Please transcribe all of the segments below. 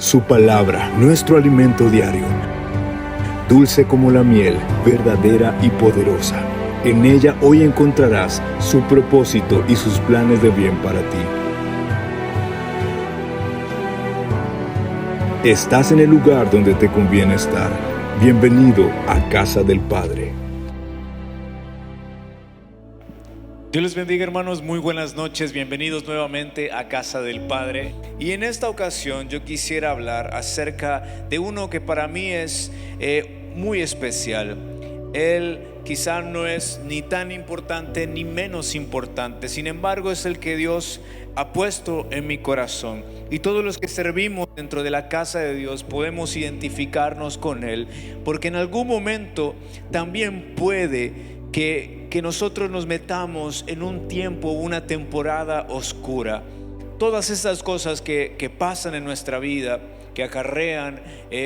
su palabra, nuestro alimento diario. Dulce como la miel, verdadera y poderosa. En ella hoy encontrarás su propósito y sus planes de bien para ti. Estás en el lugar donde te conviene estar. Bienvenido a Casa del Padre. Dios les bendiga, hermanos, muy buenas noches, bienvenidos nuevamente a Casa del Padre. Y en esta ocasión yo quisiera hablar acerca de uno que para mí es muy especial. Él quizá no es ni tan importante ni menos importante, sin embargo es el que Dios ha puesto en mi corazón. Y todos los que servimos dentro de la casa de Dios podemos identificarnos con Él, porque en algún momento también puede que nosotros nos metamos en un tiempo, una temporada oscura. Todas estas cosas que pasan en nuestra vida, que acarrean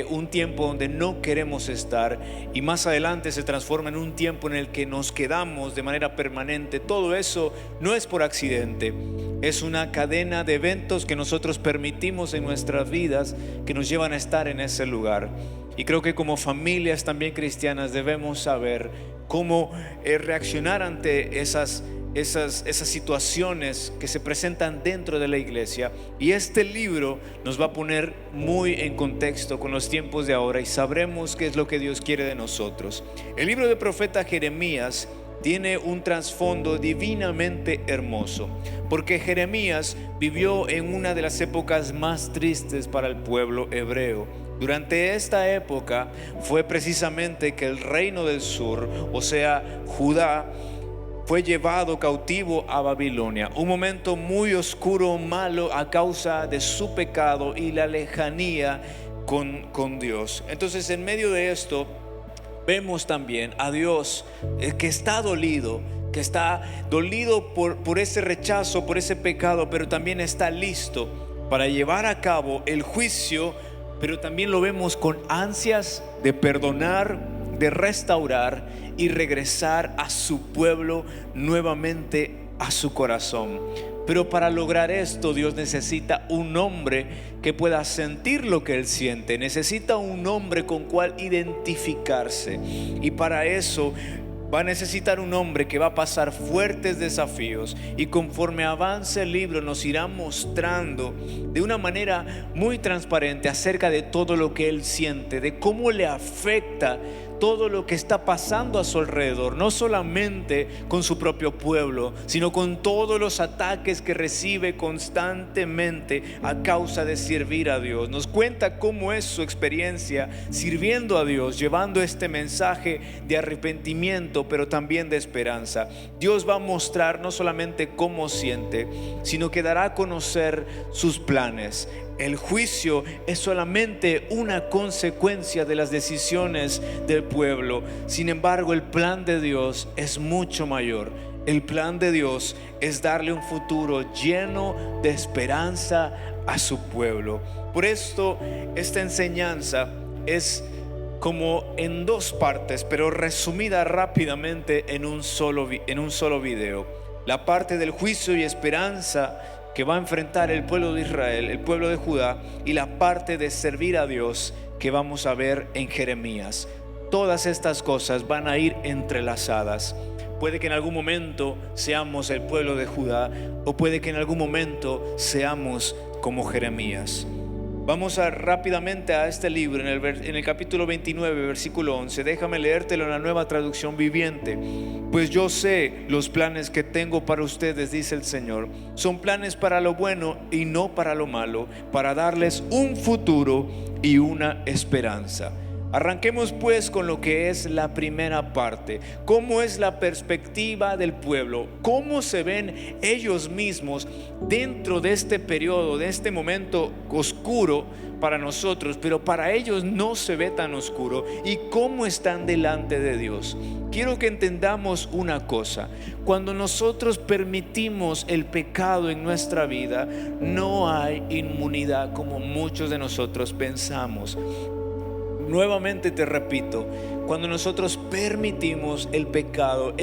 un tiempo donde no queremos estar y más adelante se transforma en un tiempo en el que nos quedamos de manera permanente. Todo eso no es por accidente, es una cadena de eventos que nosotros permitimos en nuestras vidas que nos llevan a estar en ese lugar. Y creo que como familias también cristianas debemos saber cómo reaccionar ante esas situaciones que se presentan dentro de la iglesia. Y este libro nos va a poner muy en contexto con los tiempos de ahora y sabremos qué es lo que Dios quiere de nosotros. El libro del profeta Jeremías tiene un trasfondo divinamente hermoso, porque Jeremías vivió en una de las épocas más tristes para el pueblo hebreo. Durante esta época fue precisamente que el reino del sur, o sea, Judá, fue llevado cautivo a Babilonia. Un momento muy oscuro, malo, a causa de su pecado y la lejanía con Dios. Entonces, en medio de esto, vemos también a Dios que está dolido por ese rechazo, por ese pecado, pero también está listo para llevar a cabo el juicio. Pero también lo vemos con ansias de perdonar, de restaurar y regresar a su pueblo nuevamente a su corazón. Pero para lograr esto, Dios necesita un hombre que pueda sentir lo que Él siente. Necesita un hombre con cual identificarse. Y para eso va a necesitar un hombre que va a pasar fuertes desafíos, y conforme avance el libro nos irá mostrando de una manera muy transparente acerca de todo lo que él siente, de cómo le afecta todo lo que está pasando a su alrededor, no solamente con su propio pueblo, sino con todos los ataques que recibe constantemente a causa de servir a Dios. Nos cuenta cómo es su experiencia sirviendo a Dios, llevando este mensaje de arrepentimiento, pero también de esperanza. Dios va a mostrar no solamente cómo siente, sino que dará a conocer sus planes. El juicio es solamente una consecuencia de las decisiones del pueblo. Sin embargo, el plan de Dios es mucho mayor. El plan de Dios es darle un futuro lleno de esperanza a su pueblo. Por esto, esta enseñanza es como en dos partes, pero resumida rápidamente en un solo video. La parte del juicio y esperanza que va a enfrentar el pueblo de Israel, el pueblo de Judá, y la parte de servir a Dios que vamos a ver en Jeremías. Todas estas cosas van a ir entrelazadas. Puede que en algún momento seamos el pueblo de Judá, o puede que en algún momento seamos como Jeremías. Vamos rápidamente a este libro, en el capítulo 29, versículo 11. Déjame leértelo en la Nueva Traducción Viviente. Pues yo sé los planes que tengo para ustedes, dice el Señor. Son planes para lo bueno y no para lo malo, para darles un futuro y una esperanza. Arranquemos pues con lo que es la primera parte. ¿Cómo es la perspectiva del pueblo? ¿Cómo se ven ellos mismos dentro de este periodo, de este momento oscuro para nosotros, pero para ellos no se ve tan oscuro? ¿Y cómo están delante de Dios? Quiero que entendamos una cosa. Cuando nosotros permitimos el pecado en nuestra vida, no hay inmunidad como muchos de nosotros pensamos. nuevamente te repito, cuando nosotros permitimos el pecado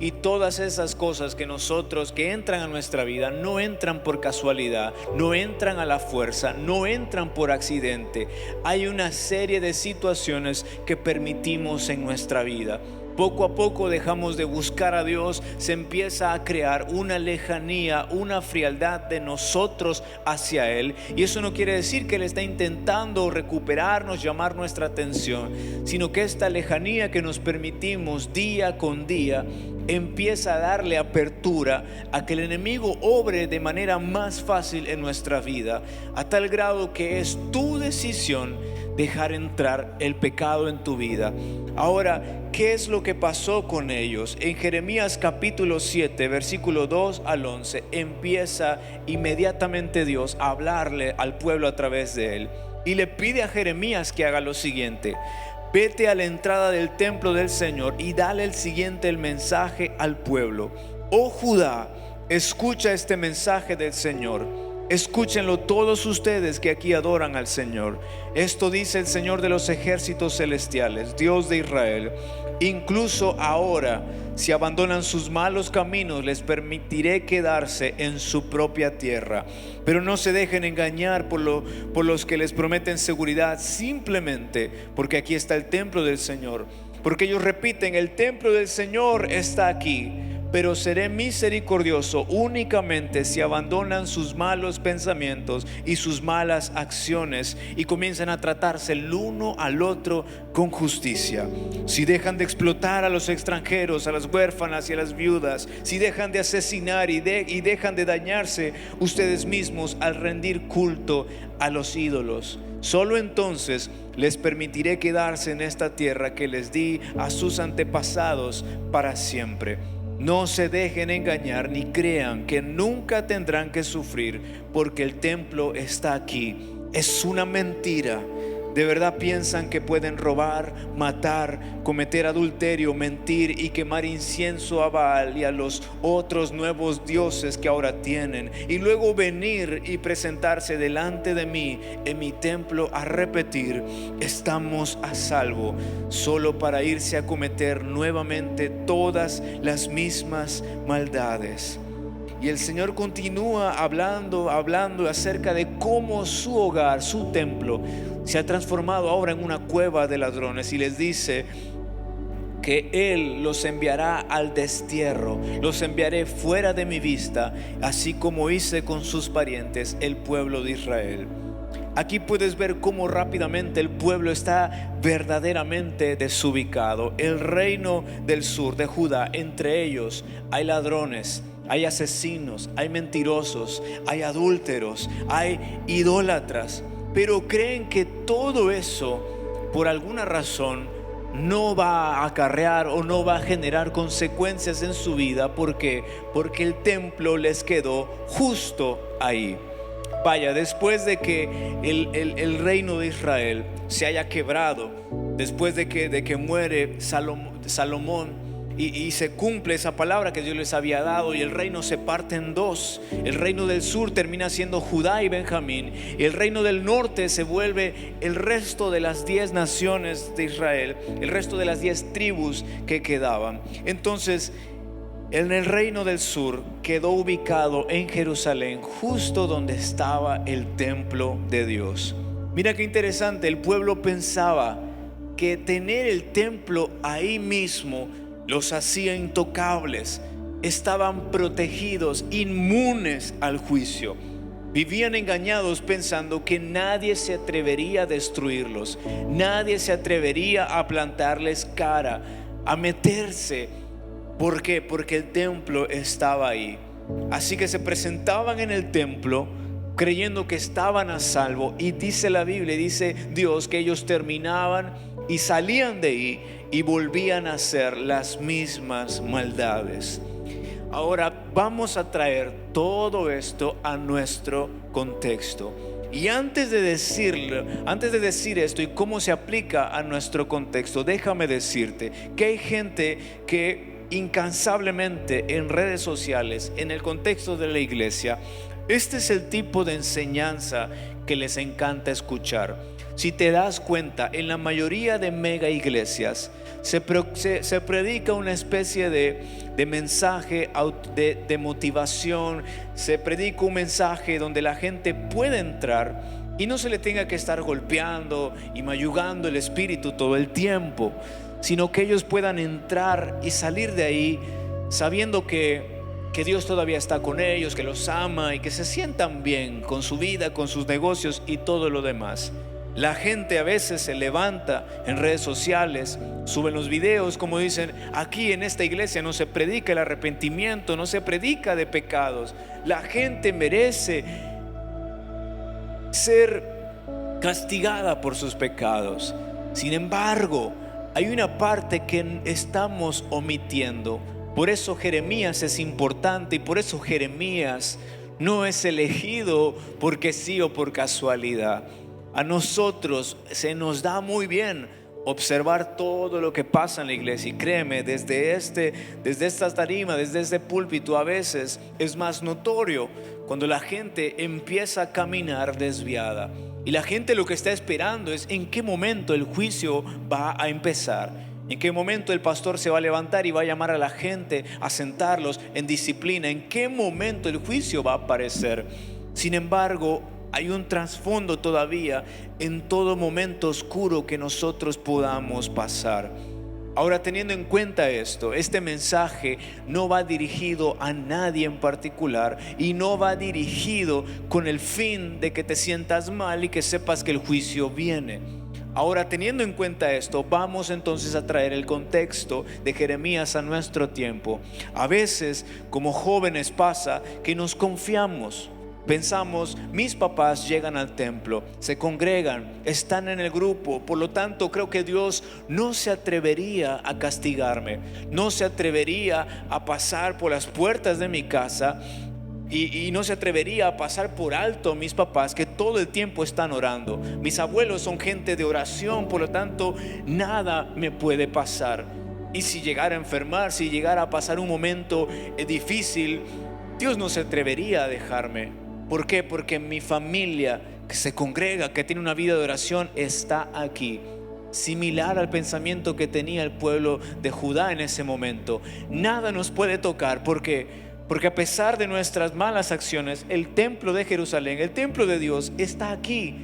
y todas esas cosas que entran a nuestra vida, no entran por casualidad, no entran a la fuerza, no entran por accidente. Hay una serie de situaciones que permitimos en nuestra vida. Poco a poco dejamos de buscar a Dios, se empieza a crear una lejanía, una frialdad de nosotros hacia Él. Y eso no quiere decir que Él está intentando recuperarnos, llamar nuestra atención, sino que esta lejanía que nos permitimos día con día empieza a darle apertura a que el enemigo obre de manera más fácil en nuestra vida, a tal grado que es tu decisión dejar entrar el pecado en tu vida. Ahora, ¿qué es lo que pasó con ellos? En Jeremías capítulo 7, versículo 2 al 11, empieza inmediatamente Dios a hablarle al pueblo a través de él. Y le pide a Jeremías que haga lo siguiente: vete a la entrada del templo del Señor y dale el mensaje al pueblo. Oh Judá, escucha este mensaje del Señor. Escúchenlo todos ustedes que aquí adoran al Señor. Esto dice el Señor de los ejércitos celestiales, Dios de Israel: incluso ahora, si abandonan sus malos caminos, les permitiré quedarse en su propia tierra. Pero no se dejen engañar por los que les prometen seguridad, simplemente porque aquí está el templo del Señor. Porque ellos repiten: el templo del Señor está aquí. Pero seré misericordioso únicamente si abandonan sus malos pensamientos y sus malas acciones y comienzan a tratarse el uno al otro con justicia. Si dejan de explotar a los extranjeros, a las huérfanas y a las viudas, si dejan de asesinar y dejan de dañarse ustedes mismos al rendir culto a los ídolos, solo entonces les permitiré quedarse en esta tierra que les di a sus antepasados para siempre. No se dejen engañar ni crean que nunca tendrán que sufrir porque el templo está aquí. Es una mentira. ¿De verdad piensan que pueden robar, matar, cometer adulterio, mentir y quemar incienso a Baal y a los otros nuevos dioses que ahora tienen, y luego venir y presentarse delante de mí en mi templo a repetir: estamos a salvo, solo para irse a cometer nuevamente todas las mismas maldades? Y el Señor continúa hablando acerca de cómo su hogar, su templo, se ha transformado ahora en una cueva de ladrones, y les dice que Él los enviará al destierro, los enviaré fuera de mi vista, así como hice con sus parientes, el pueblo de Israel. Aquí puedes ver cómo rápidamente el pueblo está verdaderamente desubicado. El reino del sur de Judá, entre ellos hay ladrones, hay asesinos, hay mentirosos, hay adúlteros, hay idólatras, pero creen que todo eso, por alguna razón, no va a acarrear o no va a generar consecuencias en su vida. ¿Por qué? Porque el templo les quedó justo ahí. Vaya, después de que el reino de Israel se haya quebrado, después de que muere Salomón, y se cumple esa palabra que Dios les había dado, y el reino se parte en dos. El reino del sur termina siendo Judá y Benjamín, y el reino del norte se vuelve el resto de las 10 naciones de Israel, el resto de las 10 tribus que quedaban. Entonces, en el reino del sur quedó ubicado en Jerusalén, justo donde estaba el templo de Dios. Mira qué interesante, el pueblo pensaba que tener el templo ahí mismo los hacía intocables, estaban protegidos, inmunes al juicio. Vivían engañados pensando que nadie se atrevería a destruirlos, nadie se atrevería a plantarles cara, a meterse. ¿Por qué? Porque el templo estaba ahí. Así que se presentaban en el templo creyendo que estaban a salvo, y dice la Biblia, dice Dios, que ellos terminaban y salían de ahí y volvían a hacer las mismas maldades. Ahora vamos a traer todo esto a nuestro contexto. Y antes de decir esto y cómo se aplica a nuestro contexto, déjame decirte que hay gente que incansablemente en redes sociales, en el contexto de la iglesia, este es el tipo de enseñanza que les encanta escuchar. Si te das cuenta, en la mayoría de mega iglesias se predica una especie de mensaje de motivación, se predica un mensaje donde la gente puede entrar y no se le tenga que estar golpeando y mayugando el espíritu todo el tiempo, sino que ellos puedan entrar y salir de ahí sabiendo que Dios todavía está con ellos, que los ama y que se sientan bien con su vida, con sus negocios y todo lo demás. La gente a veces se levanta en redes sociales, suben los videos como dicen: aquí en esta iglesia no se predica el arrepentimiento, no se predica de pecados. La gente merece ser castigada por sus pecados. Sin embargo, hay una parte que estamos omitiendo. Por eso Jeremías es importante y por eso Jeremías no es elegido porque sí o por casualidad. A nosotros se nos da muy bien observar todo lo que pasa en la iglesia, y créeme, desde esta tarima, desde este púlpito, a veces es más notorio cuando la gente empieza a caminar desviada, y la gente lo que está esperando es en qué momento el juicio va a empezar, en qué momento el pastor se va a levantar y va a llamar a la gente a sentarlos en disciplina, en qué momento el juicio va a aparecer. Sin embargo, hay un trasfondo todavía en todo momento oscuro que nosotros podamos pasar. Ahora, teniendo en cuenta esto, este mensaje no va dirigido a nadie en particular y no va dirigido con el fin de que te sientas mal y que sepas que el juicio viene. Ahora, teniendo en cuenta esto, vamos entonces a traer el contexto de Jeremías a nuestro tiempo. A veces, como jóvenes, pasa que nos confiamos. Pensamos: mis papás llegan al templo, se congregan, están en el grupo, por lo tanto creo que Dios no se atrevería a castigarme, no se atrevería a pasar por las puertas de mi casa y no se atrevería a pasar por alto a mis papás, que todo el tiempo están orando. Mis abuelos son gente de oración, por lo tanto nada me puede pasar. Y si llegara a enfermar, si llegara a pasar un momento difícil, Dios no se atrevería a dejarme. ¿Por qué? Porque mi familia que se congrega, que tiene una vida de oración, está aquí. Similar al pensamiento que tenía el pueblo de Judá en ese momento. Nada nos puede tocar. ¿Por qué? Porque a pesar de nuestras malas acciones, el templo de Jerusalén, el templo de Dios, está aquí.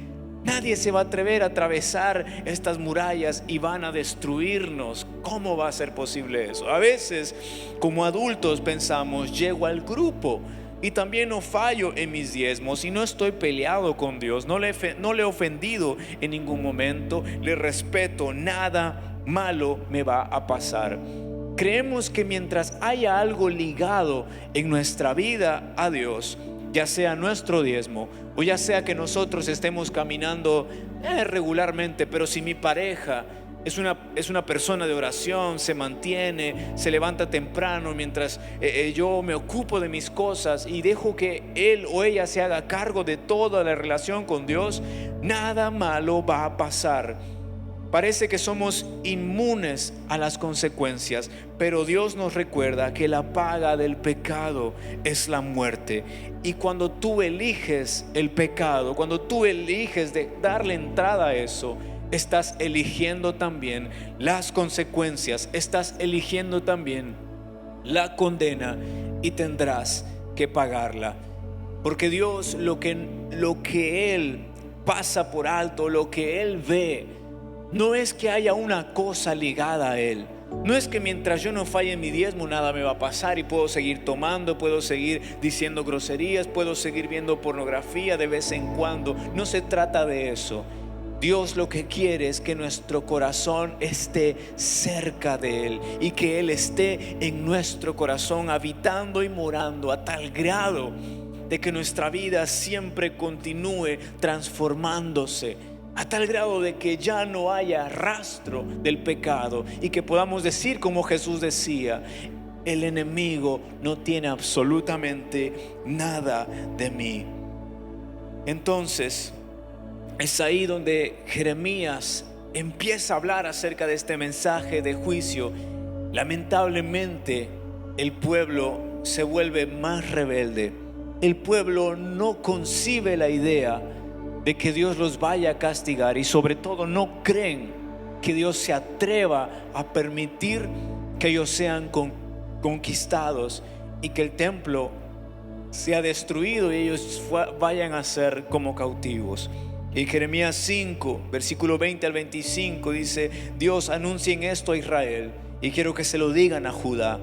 Nadie se va a atrever a atravesar estas murallas y van a destruirnos. ¿Cómo va a ser posible eso? A veces, como adultos, pensamos: llego al grupo y también no fallo en mis diezmos y no estoy peleado con Dios, no le he ofendido en ningún momento, le respeto, nada malo me va a pasar. Creemos que mientras haya algo ligado en nuestra vida a Dios, ya sea nuestro diezmo o ya sea que nosotros estemos caminando regularmente, pero si mi pareja es una persona de oración, se mantiene, se levanta temprano mientras yo me ocupo de mis cosas y dejo que él o ella se haga cargo de toda la relación con Dios, nada malo va a pasar. Parece que somos inmunes a las consecuencias, pero Dios nos recuerda que la paga del pecado es la muerte. Y cuando tú eliges el pecado, cuando tú eliges de darle entrada a eso, estás eligiendo también las consecuencias, estás eligiendo también la condena y tendrás que pagarla. Porque Dios lo que Él pasa por alto, lo que Él ve, no es que haya una cosa ligada a Él. No es que mientras yo no falle en mi diezmo nada me va a pasar y puedo seguir tomando, puedo seguir diciendo groserías, puedo seguir viendo pornografía de vez en cuando. No se trata de eso. Dios lo que quiere es que nuestro corazón esté cerca de Él y que Él esté en nuestro corazón habitando y morando a tal grado de que nuestra vida siempre continúe transformándose, a tal grado de que ya no haya rastro del pecado y que podamos decir como Jesús decía: el enemigo no tiene absolutamente nada de mí. Entonces es ahí donde Jeremías empieza a hablar acerca de este mensaje de juicio. Lamentablemente el pueblo se vuelve más rebelde. El pueblo no concibe la idea de que Dios los vaya a castigar, y sobre todo no creen que Dios se atreva a permitir que ellos sean conquistados y que el templo sea destruido y ellos vayan a ser como cautivos. Y Jeremías 5, versículo 20 al 25 dice: Dios, anuncien esto a Israel, y quiero que se lo digan a Judá.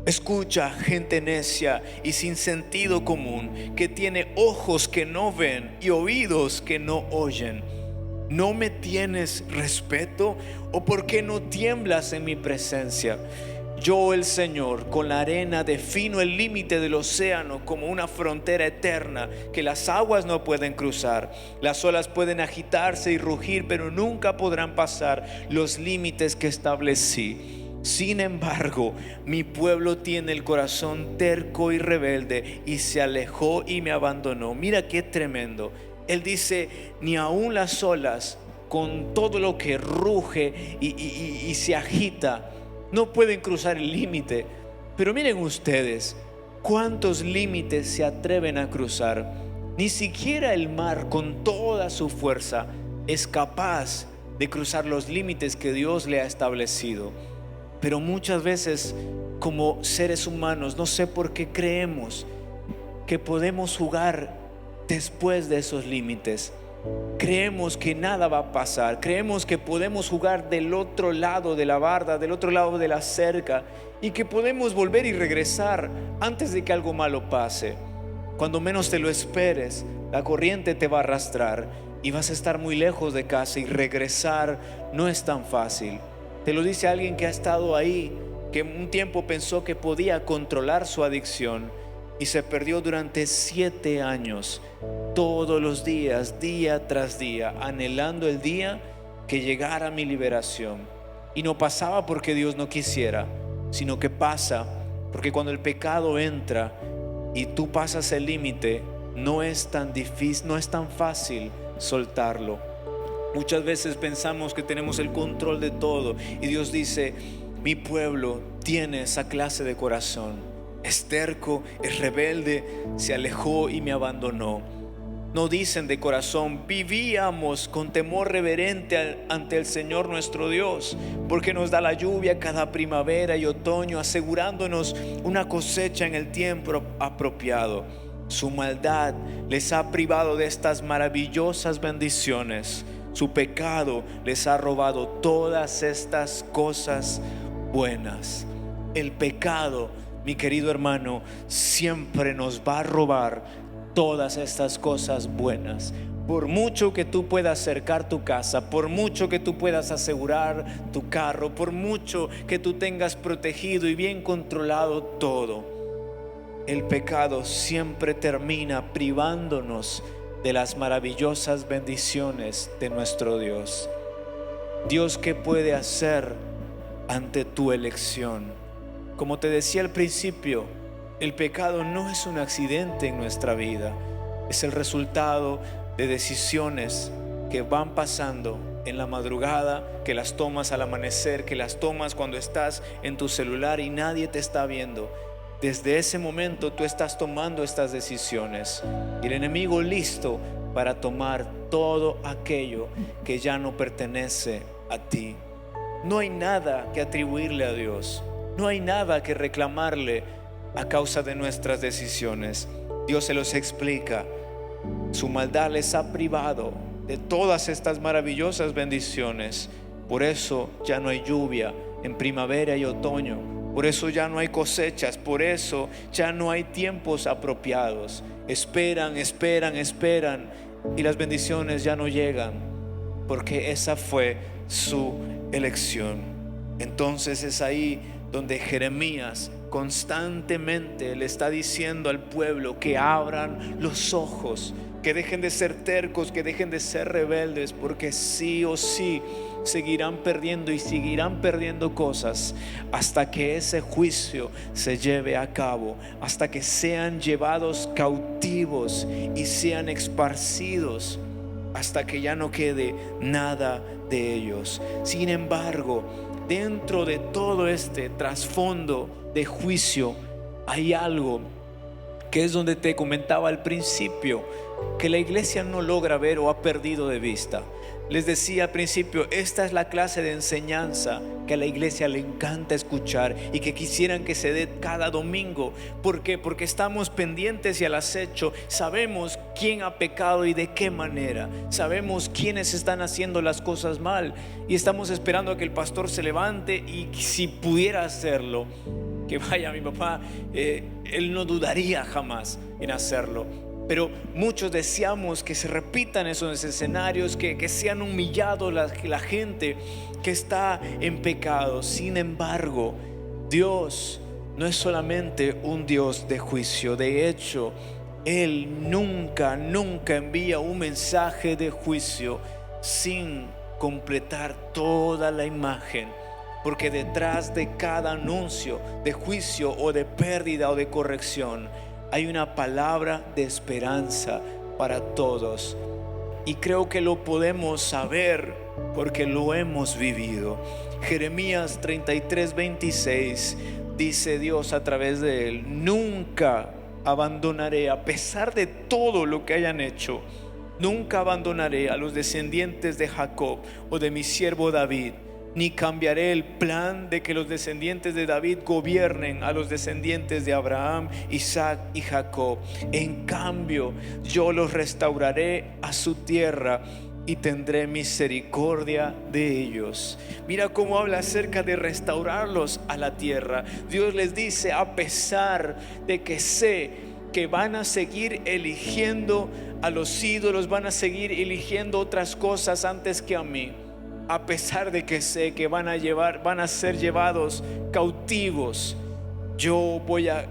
Escucha, gente necia y sin sentido común, que tiene ojos que no ven y oídos que no oyen. ¿No me tienes respeto? ¿O por qué no tiemblas en mi presencia? Yo, el Señor, con la arena defino el límite del océano como una frontera eterna que las aguas no pueden cruzar. Las olas pueden agitarse y rugir, pero nunca podrán pasar los límites que establecí. Sin embargo, mi pueblo tiene el corazón terco y rebelde y se alejó y me abandonó. Mira qué tremendo. Él dice: ni aun las olas, con todo lo que ruge y se agita, no pueden cruzar el límite. Pero miren ustedes, ¿cuántos límites se atreven a cruzar? Ni siquiera el mar con toda su fuerza es capaz de cruzar los límites que Dios le ha establecido. Pero muchas veces, como seres humanos, no sé por qué creemos que podemos jugar después de esos límites. Creemos que nada va a pasar. Creemos que podemos jugar del otro lado de la barda, del otro lado de la cerca, y que podemos volver y regresar antes de que algo malo pase. Cuando menos te lo esperes, la corriente te va a arrastrar y vas a estar muy lejos de casa, y regresar no es tan fácil. Te lo dice alguien que ha estado ahí, que un tiempo pensó que podía controlar su adicción y se perdió durante 7 años, todos los días, día tras día, anhelando el día que llegara mi liberación. Y no pasaba porque Dios no quisiera, sino que pasa porque cuando el pecado entra y tú pasas el límite, no es tan difícil, no es tan fácil soltarlo. Muchas veces pensamos que tenemos el control de todo, y Dios dice: mi pueblo tiene esa clase de corazón. Es terco, es rebelde, se alejó y me abandonó. No dicen de corazón: vivíamos con temor reverente ante el Señor nuestro Dios, porque nos da la lluvia cada primavera y otoño, asegurándonos una cosecha en el tiempo apropiado. Su maldad les ha privado de estas maravillosas bendiciones. Su pecado les ha robado todas estas cosas buenas. El pecado, mi querido hermano, siempre nos va a robar todas estas cosas buenas. Por mucho que tú puedas cercar tu casa, por mucho que tú puedas asegurar tu carro, por mucho que tú tengas protegido y bien controlado todo, el pecado siempre termina privándonos de las maravillosas bendiciones de nuestro Dios. Dios, ¿qué puede hacer ante tu elección? Como te decía al principio, el pecado no es un accidente en nuestra vida, es el resultado de decisiones que van pasando en la madrugada, que las tomas al amanecer, que las tomas cuando estás en tu celular y nadie te está viendo. Desde ese momento tú estás tomando estas decisiones, y el enemigo listo para tomar todo aquello que ya no pertenece a ti. No hay nada que atribuirle a Dios, no hay nada que reclamarle a causa de nuestras decisiones. Dios se los explica: su maldad les ha privado de todas estas maravillosas bendiciones. Por eso ya no hay lluvia en primavera y otoño. Por eso ya no hay cosechas, por eso ya no hay tiempos apropiados. Esperan y las bendiciones ya no llegan, porque esa fue su elección. Entonces es ahí donde Jeremías constantemente le está diciendo al pueblo que abran los ojos, que dejen de ser tercos, que dejen de ser rebeldes, porque sí o sí seguirán perdiendo y seguirán perdiendo cosas hasta que ese juicio se lleve a cabo, hasta que sean llevados cautivos y sean esparcidos, hasta que ya no quede nada de ellos. Sin embargo, dentro de todo este trasfondo de juicio hay algo que es donde te comentaba al principio, que la iglesia no logra ver o ha perdido de vista. Les decía al principio, esta es la clase de enseñanza que a la iglesia le encanta escuchar y que quisieran que se dé cada domingo. ¿Por qué? Porque estamos pendientes y al acecho. Sabemos quién ha pecado y de qué manera. Sabemos quiénes están haciendo las cosas mal y estamos esperando a que el pastor se levante, y si pudiera hacerlo, que vaya mi papá, él no dudaría jamás en hacerlo. Pero muchos deseamos que se repitan esos escenarios, que sean humillados la gente que está en pecado. Sin embargo, Dios no es solamente un Dios de juicio. De hecho, Él nunca envía un mensaje de juicio sin completar toda la imagen. Porque detrás de cada anuncio de juicio o de pérdida o de corrección, hay una palabra de esperanza para todos. Y creo que lo podemos saber porque lo hemos vivido. Jeremías 33:26 dice Dios a través de él: nunca abandonaré, a pesar de todo lo que hayan hecho, nunca abandonaré a los descendientes de Jacob o de mi siervo David, ni cambiaré el plan de que los descendientes de David gobiernen a los descendientes de Abraham, Isaac y Jacob. En cambio, yo los restauraré a su tierra y tendré misericordia de ellos. Mira cómo habla acerca de restaurarlos a la tierra. Dios les dice, a pesar de que sé que van a seguir eligiendo a los ídolos, van a seguir eligiendo otras cosas antes que a mí, a pesar de que sé que van a ser llevados cautivos, yo voy a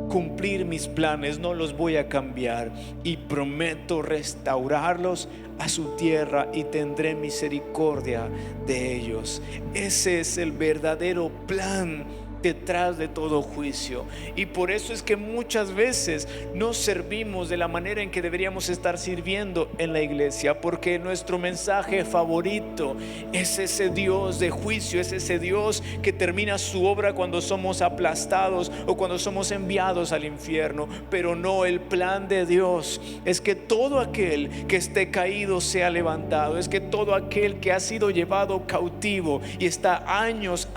cumplir mis planes, no los voy a cambiar, y prometo restaurarlos a su tierra y tendré misericordia de ellos. Ese es el verdadero plan detrás de todo juicio. Y por eso es que muchas veces no servimos de la manera en que deberíamos estar sirviendo en la iglesia, porque nuestro mensaje favorito es ese Dios de juicio, es ese Dios que termina su obra cuando somos aplastados o cuando somos enviados al infierno. Pero no, el plan de Dios es que todo aquel que esté caído sea levantado, es que todo aquel que ha sido llevado cautivo y está años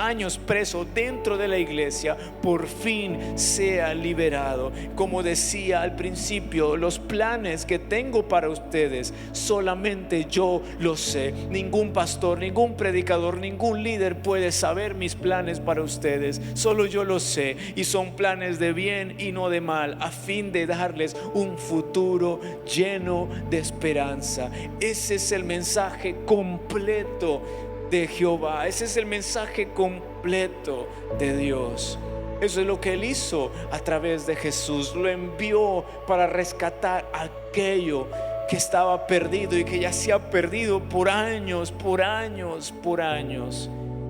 preso dentro de la iglesia, por fin sea liberado. Como decía al principio, los planes que tengo para ustedes solamente yo los sé. Ningún pastor, ningún predicador, ningún líder puede saber mis planes para ustedes. Solo yo los sé, y son planes de bien y no de mal, a fin de darles un futuro lleno de esperanza. Ese es el mensaje completo de Jehová. Ese es el mensaje completo de Dios. Eso es lo que Él hizo a través de Jesús. Lo envió para rescatar aquello que estaba perdido y que ya se ha perdido por años.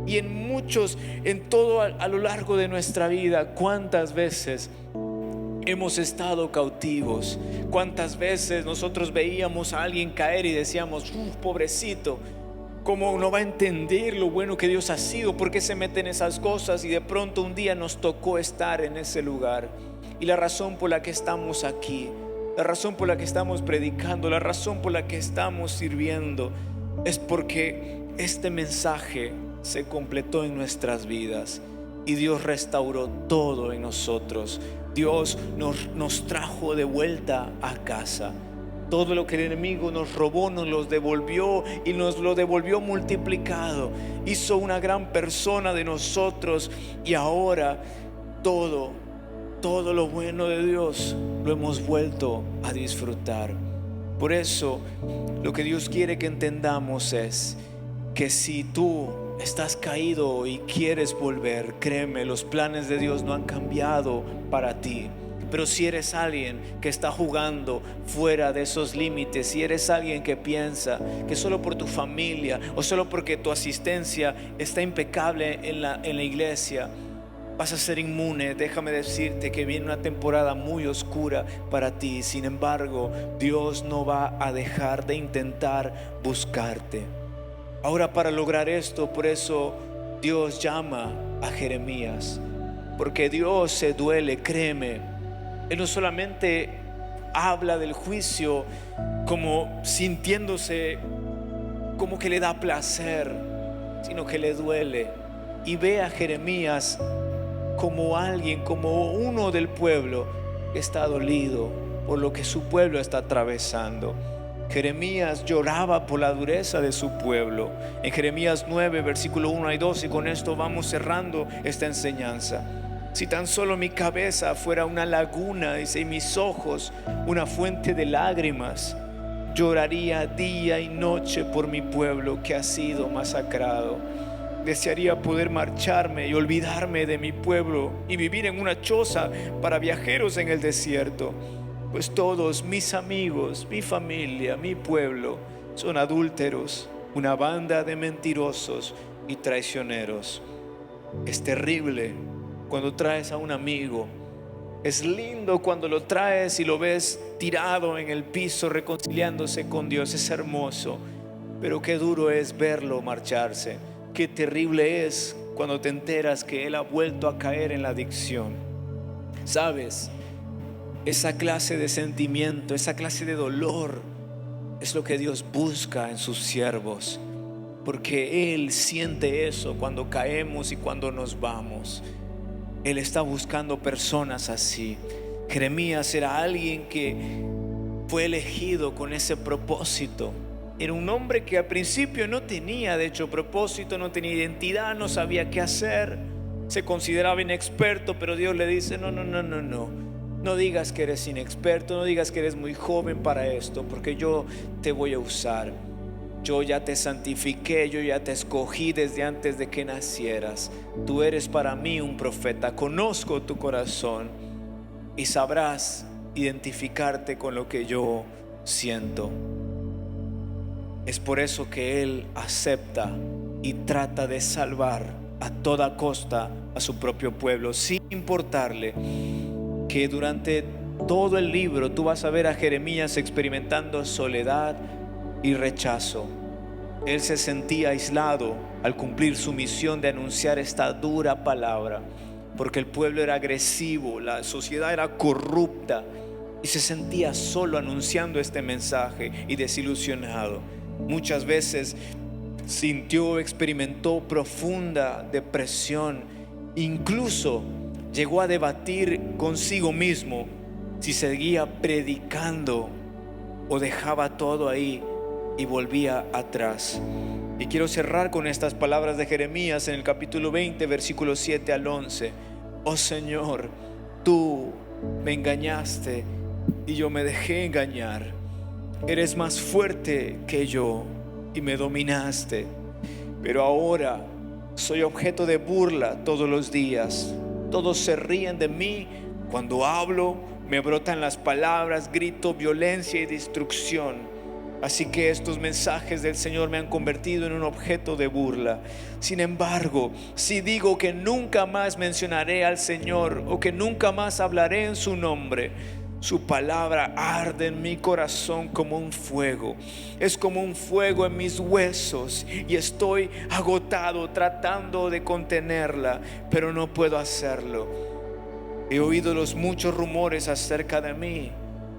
Y en todo a lo largo de nuestra vida, ¿cuántas veces hemos estado cautivos? ¿Cuántas veces nosotros veíamos a alguien caer y decíamos, pobrecito, ¿cómo no va a entender lo bueno que Dios ha sido? ¿Por qué se mete en esas cosas? Y de pronto un día nos tocó estar en ese lugar. Y la razón por la que estamos aquí, la razón por la que estamos predicando, la razón por la que estamos sirviendo, es porque este mensaje se completó en nuestras vidas y Dios restauró todo en nosotros. Dios nos trajo de vuelta a casa. Todo lo que el enemigo nos robó nos lo devolvió, y nos lo devolvió multiplicado. Hizo una gran persona de nosotros, y ahora todo lo bueno de Dios lo hemos vuelto a disfrutar. Por eso lo que Dios quiere que entendamos es que si tú estás caído y quieres volver, créeme, los planes de Dios no han cambiado para ti. Pero si eres alguien que está jugando fuera de esos límites, si eres alguien que piensa que solo por tu familia o solo porque tu asistencia está impecable en la iglesia vas a ser inmune, déjame decirte que viene una temporada muy oscura para ti. Sin embargo, Dios no va a dejar de intentar buscarte. Ahora, para lograr esto, por eso Dios llama a Jeremías, porque Dios se duele, créeme, Él no solamente habla del juicio como sintiéndose como que le da placer, sino que le duele. Y ve a Jeremías como alguien, como uno del pueblo que está dolido por lo que su pueblo está atravesando. Jeremías lloraba por la dureza de su pueblo. En Jeremías 9, versículo 1 y 2, y con esto vamos cerrando esta enseñanza. Si tan solo mi cabeza fuera una laguna, dice, y mis ojos una fuente de lágrimas, lloraría día y noche por mi pueblo que ha sido masacrado. Desearía poder marcharme y olvidarme de mi pueblo y vivir en una choza para viajeros en el desierto, pues todos mis amigos, mi familia, mi pueblo son adúlteros, una banda de mentirosos y traicioneros. Es terrible cuando traes a un amigo. Es lindo cuando lo traes y lo ves tirado en el piso reconciliándose con Dios. Es hermoso, pero qué duro es verlo marcharse. Qué terrible es cuando te enteras que él ha vuelto a caer en la adicción. ¿Sabes? Esa clase de sentimiento, esa clase de dolor es lo que Dios busca en sus siervos, porque Él siente eso cuando caemos y cuando nos vamos. Él está buscando personas así. Jeremías era alguien que fue elegido con ese propósito. Era un hombre que al principio no tenía, de hecho, propósito, no tenía identidad, no sabía qué hacer, se consideraba inexperto, pero Dios le dice: no digas que eres inexperto, no digas que eres muy joven para esto, porque yo te voy a usar. Yo ya te santifiqué, yo ya te escogí desde antes de que nacieras. Tú eres para mí un profeta, conozco tu corazón y sabrás identificarte con lo que yo siento. Es por eso que Él acepta y trata de salvar a toda costa a su propio pueblo, sin importarle que durante todo el libro tú vas a ver a Jeremías experimentando soledad y rechazo. Él se sentía aislado al cumplir su misión de anunciar esta dura palabra, porque el pueblo era agresivo, la sociedad era corrupta, y se sentía solo anunciando este mensaje y desilusionado. Muchas veces experimentó profunda depresión, incluso llegó a debatir consigo mismo si seguía predicando o dejaba todo ahí y volvía atrás. Y quiero cerrar con estas palabras de Jeremías en el capítulo 20, versículos 7 al 11. Oh Señor, tú me engañaste y yo me dejé engañar. Eres más fuerte que yo y me dominaste, pero ahora soy objeto de burla todos los días. Todos se ríen de mí cuando hablo, me brotan las palabras, grito, violencia y destrucción. Así que estos mensajes del Señor me han convertido en un objeto de burla. Sin embargo, si digo que nunca más mencionaré al Señor o que nunca más hablaré en su nombre, su palabra arde en mi corazón como un fuego. Es como un fuego en mis huesos y estoy agotado tratando de contenerla, pero no puedo hacerlo. He oído los muchos rumores acerca de mí.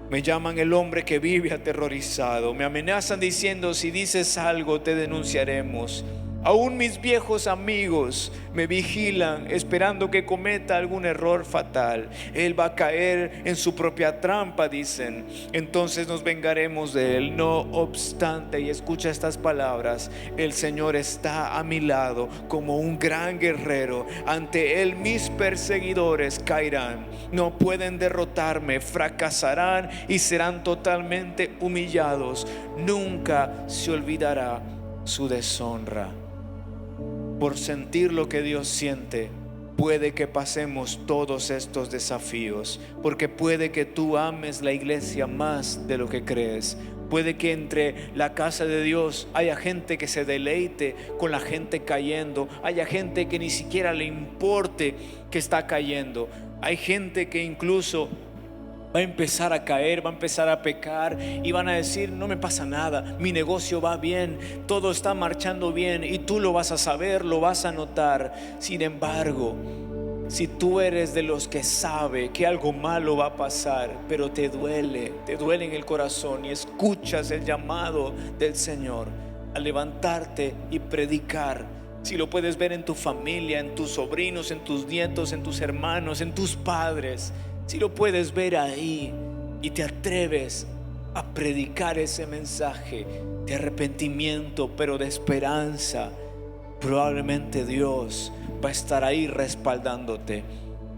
Me llaman el hombre que vive aterrorizado. Me amenazan diciendo: si dices algo te denunciaremos. Aún mis viejos amigos me vigilan esperando que cometa algún error fatal. Él va a caer en su propia trampa, dicen. Entonces nos vengaremos de él. No obstante, y escucha estas palabras, el Señor está a mi lado como un gran guerrero. Ante él mis perseguidores caerán. No pueden derrotarme, fracasarán y serán totalmente humillados. Nunca se olvidará su deshonra. Por sentir lo que Dios siente, puede que pasemos todos estos desafíos, porque puede que tú ames la iglesia más de lo que crees. Puede que entre la casa de Dios haya gente que se deleite con la gente cayendo. Haya gente que ni siquiera le importe que está cayendo. Hay gente que incluso va a empezar a caer, va a empezar a pecar y van a decir: no me pasa nada, mi negocio va bien, todo está marchando bien, y tú lo vas a saber, lo vas a notar. Sin embargo, Si tú eres de los que sabe que algo malo va a pasar, pero te duele en el corazón y escuchas el llamado del Señor a levantarte y predicar. Si lo puedes ver en tu familia, en tus sobrinos, en tus nietos, en tus hermanos, en tus padres, si lo puedes ver ahí y te atreves a predicar ese mensaje de arrepentimiento, pero de esperanza, probablemente Dios va a estar ahí respaldándote.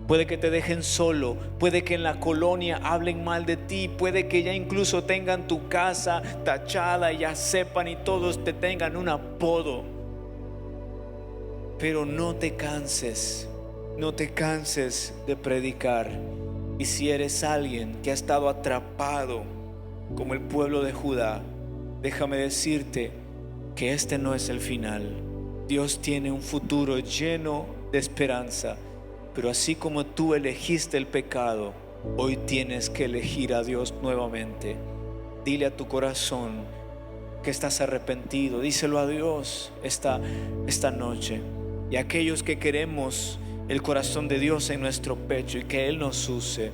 Puede que te dejen solo, puede que en la colonia hablen mal de ti, puede que ya incluso tengan tu casa tachada y ya sepan y todos te tengan un apodo. Pero no te canses de predicar. Y si eres alguien que ha estado atrapado como el pueblo de Judá, déjame decirte que este no es el final. Dios tiene un futuro lleno de esperanza, pero así como tú elegiste el pecado, hoy tienes que elegir a Dios nuevamente. Dile a tu corazón que estás arrepentido, díselo a Dios esta noche. Y a aquellos que queremos el corazón de Dios en nuestro pecho y que Él nos use,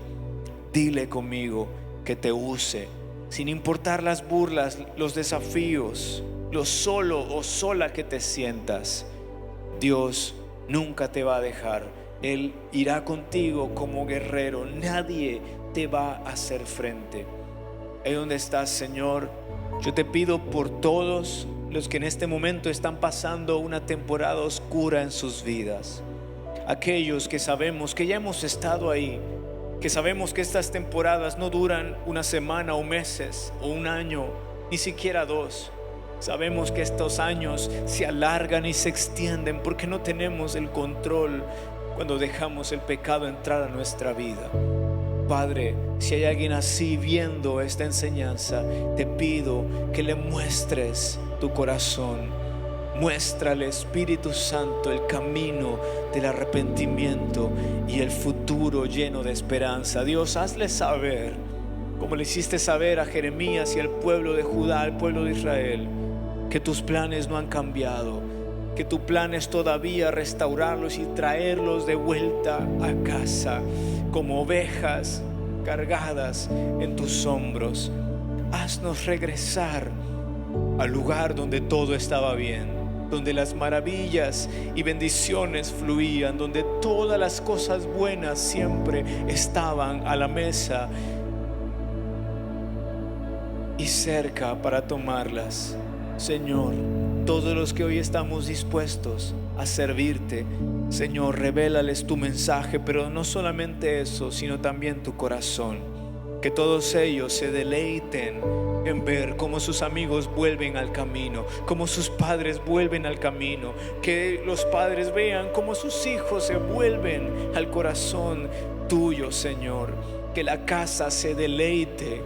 dile conmigo que te use, sin importar las burlas, los desafíos, lo solo o sola que te sientas. Dios nunca te va a dejar. Él irá contigo como guerrero. Nadie te va a hacer frente. Ahí donde estás, Señor, yo te pido por todos los que en este momento están pasando una temporada oscura en sus vidas. Aquellos que sabemos que ya hemos estado ahí, que sabemos que estas temporadas no duran una semana o meses o un año, ni siquiera 2. Sabemos que estos años se alargan y se extienden porque no tenemos el control cuando dejamos el pecado entrar a nuestra vida. Padre, si hay alguien así viendo esta enseñanza, te pido que le muestres tu corazón. Muéstrale, Espíritu Santo, el camino del arrepentimiento y el futuro lleno de esperanza. Dios, hazle saber, como le hiciste saber a Jeremías y al pueblo de Judá, al pueblo de Israel, que tus planes no han cambiado, que tu plan es todavía restaurarlos y traerlos de vuelta a casa como ovejas cargadas en tus hombros. Haznos regresar al lugar donde todo estaba bien, donde las maravillas y bendiciones fluían, donde todas las cosas buenas siempre estaban a la mesa y cerca para tomarlas. Señor, todos los que hoy estamos dispuestos a servirte, Señor, revélales tu mensaje, pero no solamente eso, sino también tu corazón. Que todos ellos se deleiten en ver cómo sus amigos vuelven al camino, cómo sus padres vuelven al camino. Que los padres vean cómo sus hijos se vuelven al corazón tuyo, Señor. Que la casa se deleite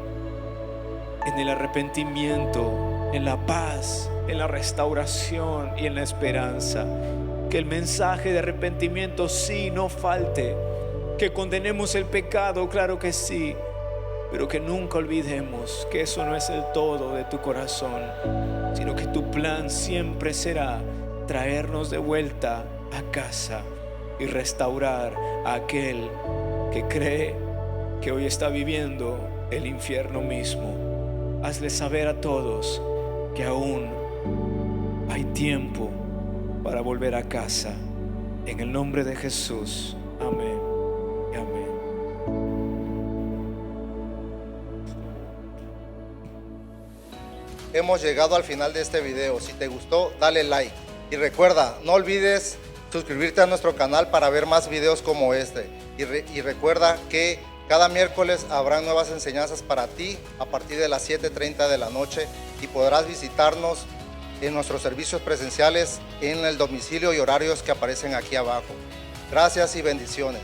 en el arrepentimiento, en la paz, en la restauración y en la esperanza. Que el mensaje de arrepentimiento sí no falte. Que condenemos el pecado, claro que sí, pero que nunca olvidemos que eso no es el todo de tu corazón, sino que tu plan siempre será traernos de vuelta a casa y restaurar a aquel que cree que hoy está viviendo el infierno mismo. Hazle saber a todos que aún hay tiempo para volver a casa. En el nombre de Jesús, amén y amén. Hemos llegado al final de este video. Si te gustó, dale like. Y recuerda, no olvides suscribirte a nuestro canal para ver más videos como este. Y recuerda que cada miércoles habrá nuevas enseñanzas para ti a partir de las 7:30 de la noche. Y podrás visitarnos en nuestros servicios presenciales en el domicilio y horarios que aparecen aquí abajo. Gracias y bendiciones.